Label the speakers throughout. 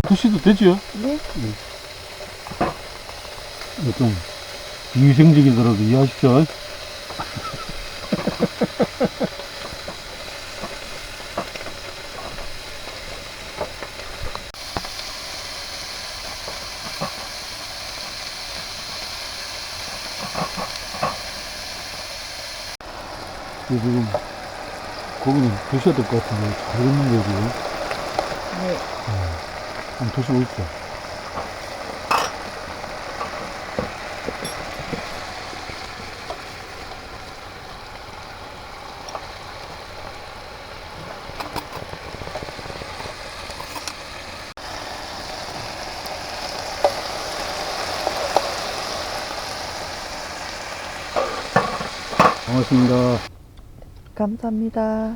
Speaker 1: 드셔도 되죠?
Speaker 2: 네.
Speaker 1: 좀 비위생적이더라도 이해하십시오. 지금 고기는 드셔야 될 것 같은데 잘 익는 거지.
Speaker 2: 네.
Speaker 1: 한번 드셔보십시오. 고맙습니다.
Speaker 2: 감사합니다.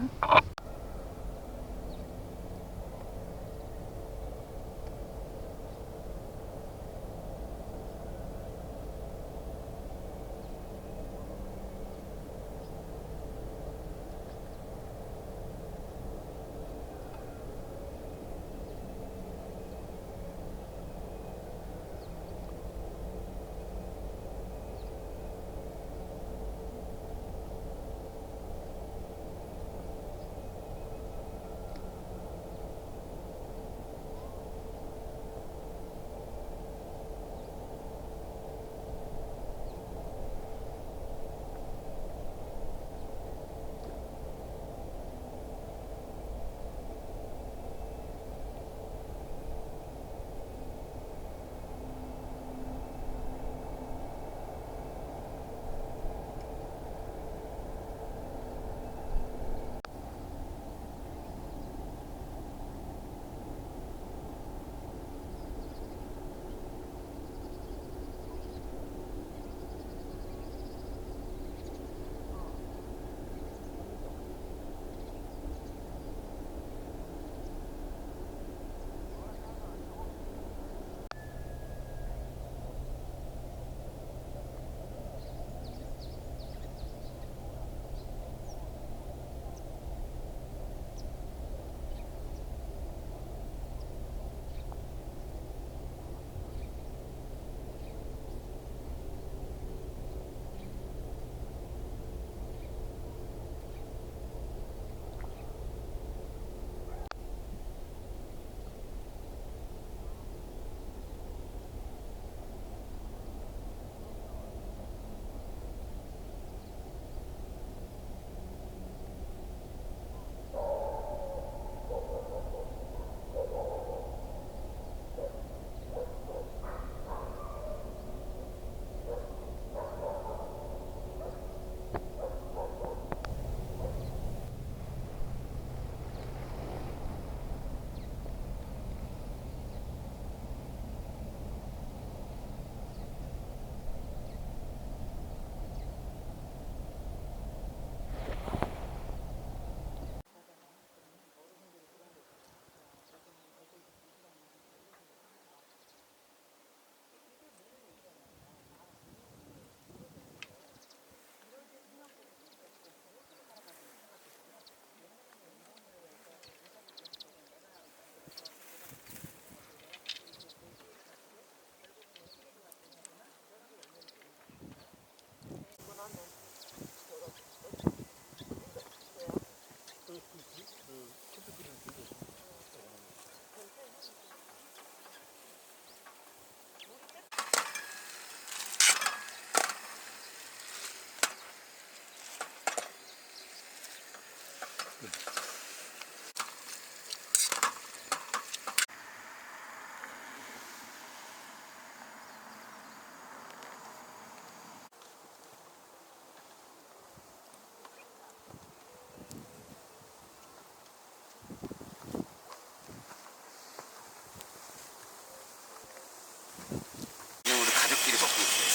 Speaker 3: 우리 가족끼리 먹고 있어요.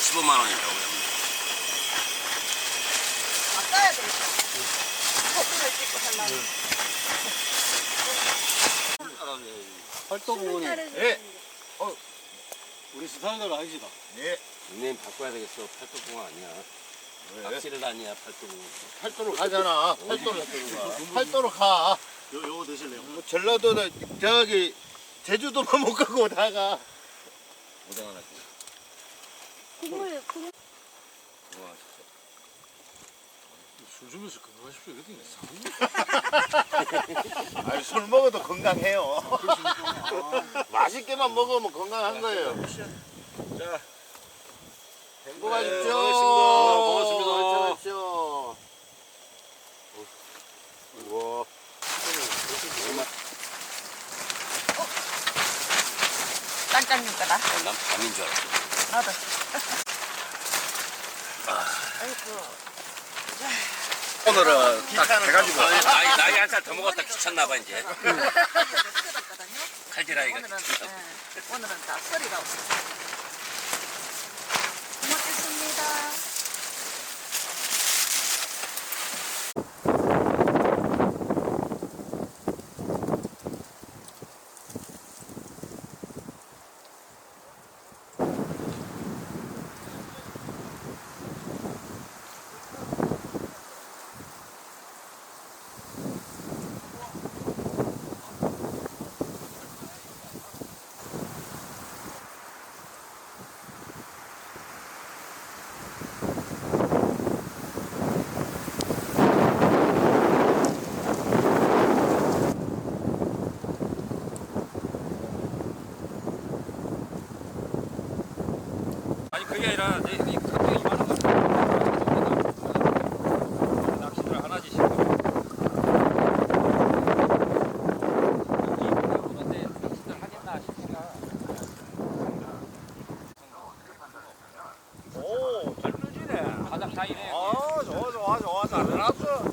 Speaker 3: 15만 원이라고 합니다.
Speaker 2: 아까야 되겠다. 사진을 찍고 살라면.
Speaker 4: 활동은
Speaker 3: 예.
Speaker 4: 우리 수사들 아니시다.
Speaker 3: 예. 닉네임 바꿔야 되겠어. 팔도공항 아니야. 낚시를 다니야 팔도공.
Speaker 5: 팔도로 가잖아. 팔도로 가. 요거 드실래요? 전라도는 저기 제주도만 못 가고 오다가
Speaker 3: 고생 하나 줘.
Speaker 2: 국물
Speaker 3: 와 진짜.
Speaker 4: 술 주면서 건강하십시오. 이것도 이상해.
Speaker 5: 아니, 술 먹어도 건강해요. 맛있게만 먹으면 건강한 거예요.
Speaker 3: 자.
Speaker 5: 행복하십시오.
Speaker 3: 고맙습니다.
Speaker 5: 하십시오. 우와.
Speaker 2: 짠짠 육가다.
Speaker 3: 난 밤인 줄 알았어.
Speaker 2: 나도. 아이고.
Speaker 5: 오늘은 딱 해가지고.
Speaker 3: 나이 한 살 더 먹었다 귀찮나 봐 이제.
Speaker 2: 끓였거든요.
Speaker 3: 칼질하기가.
Speaker 2: 오늘은 다 썰이가 없어. 고맙겠습니다.
Speaker 6: 아니 그게 아니라 이 가격이 이만한 거 낚시들 하나씩 싣고 오는데 낚시들 하겠나 싶으니까
Speaker 5: 오,
Speaker 6: 잘 뜨지네 바닥 사이네
Speaker 5: 아, 좋아. 잘 해놨어.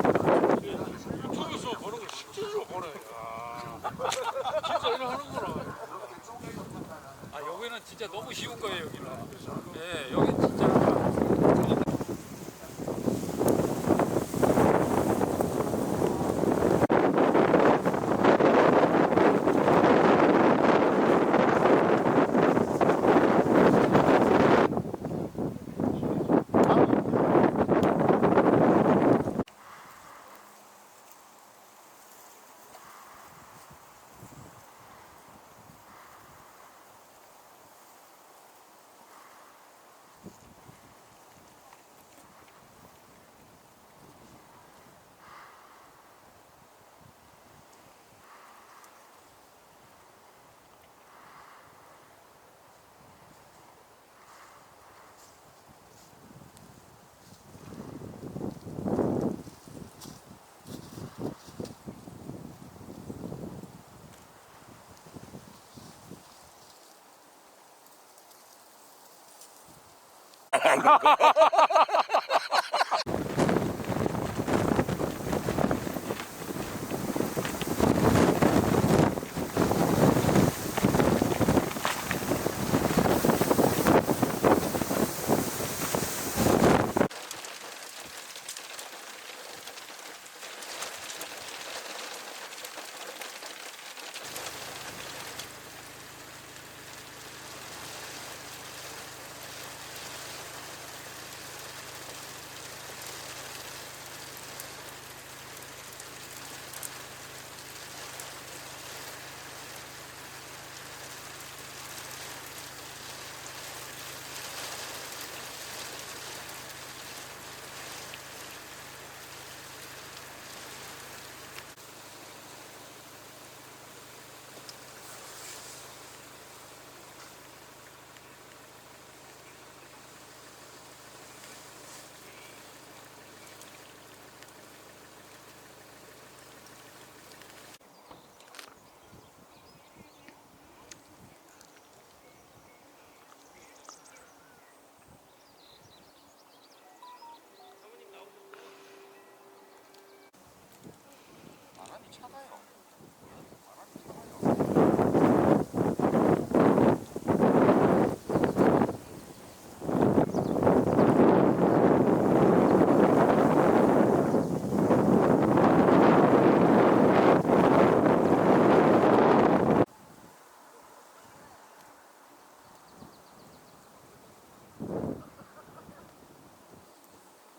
Speaker 6: 유튜브에서 보는 걸 실제로 보네 진짜 이래 하는구나 아 여기는 진짜 너무 쉬운 거예요 여기는 예 여기 진짜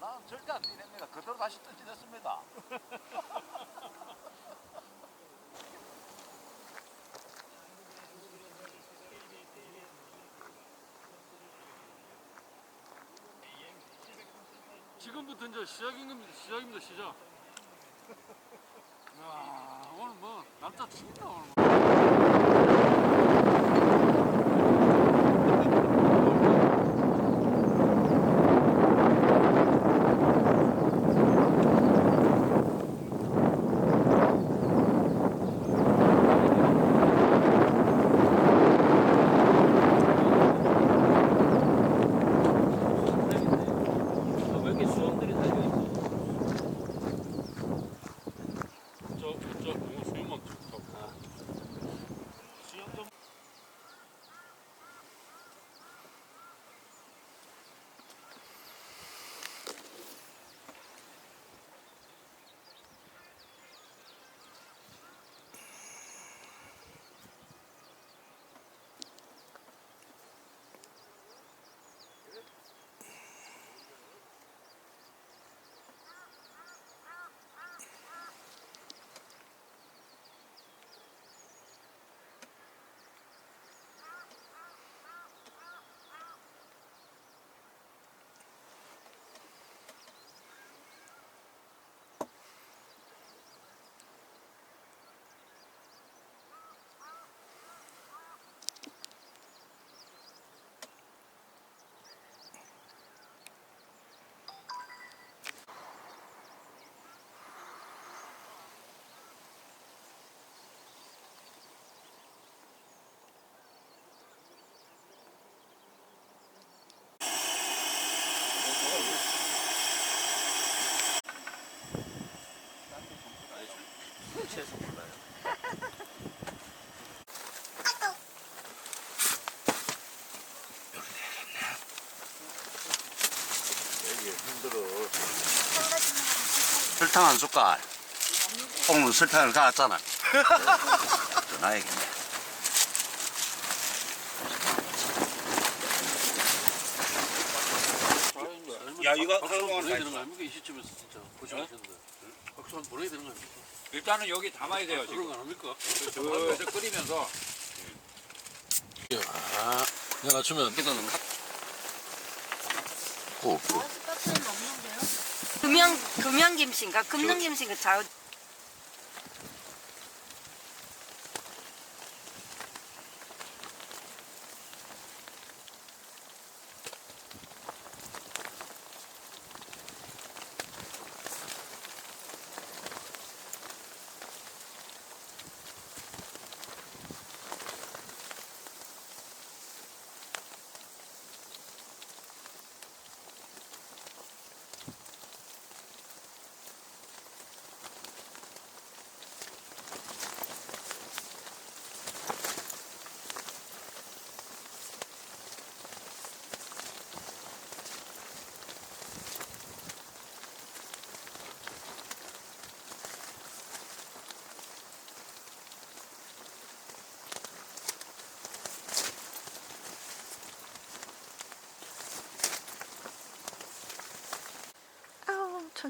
Speaker 5: 난 절대 안 뛰냅니다. 그대로 다시 던지냈습니다.
Speaker 6: 지금부터 이제 시작입니다, 시작. 야, 오늘 뭐 남자 죽인다 오늘.
Speaker 3: 왜 이렇게 수영들이 달려있어?
Speaker 6: 저 뭐 수영만 좋다고.
Speaker 3: 술 취해서 몰라요.
Speaker 5: 여기 힘들어.
Speaker 4: 설탕 한 숟갈. 오늘 설탕을 갈았잖아. 더 놔야겠네. 야, 이거
Speaker 6: 박수 한번 보내야
Speaker 4: 하는
Speaker 6: 되는 거 아닙니까? 이 시점에서 진짜 고생하셨는데. 박수 한번 보내야 되는 거 아닙니까?
Speaker 7: 일단은 여기 담아야 돼요.
Speaker 6: 그런
Speaker 7: 지금
Speaker 6: 거 아닙니까?
Speaker 7: 슬슬 끓이면서
Speaker 6: 내가 주면
Speaker 2: 금양김치인가? 금능김치인가? 잘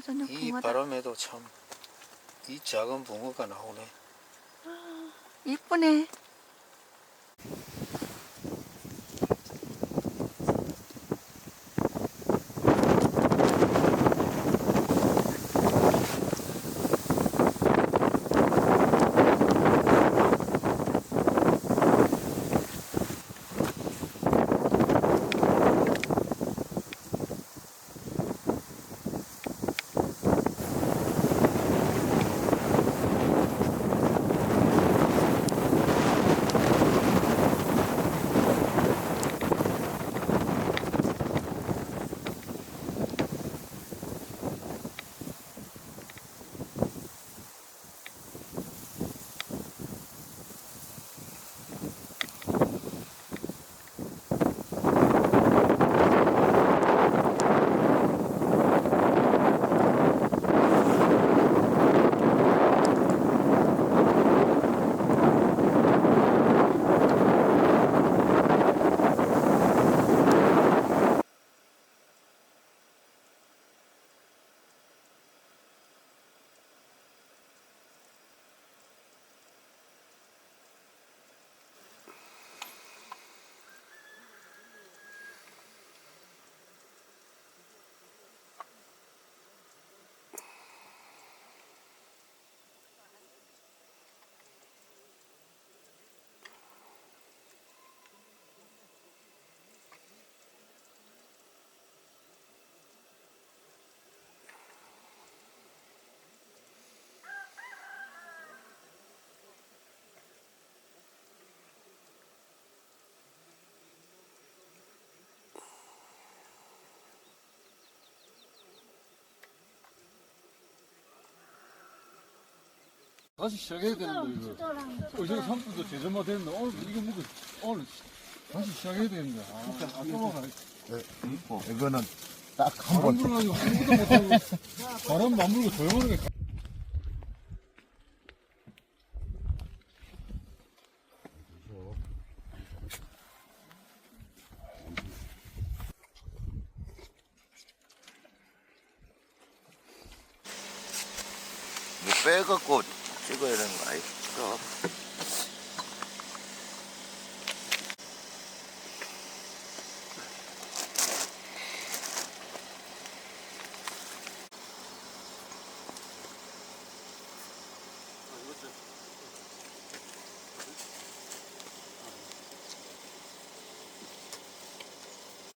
Speaker 2: 저녁
Speaker 5: 이 바람에도 참 이 작은 붕어가 나오네.
Speaker 2: 이쁘네.
Speaker 1: 다시 시작해야 되는데, 이거. 어제 상품도 제정화 됐는데, 오늘 이거 먹고, 오늘 다시 시작해야 되는데. 아, 아까만
Speaker 8: 이거는 딱 한
Speaker 1: 바람
Speaker 8: 번.
Speaker 1: 불어가지고 아무것도 못하고, 바람 안 불고 조용하게.
Speaker 8: 뭐 빼갖고 찍어야 되는 거 아니야?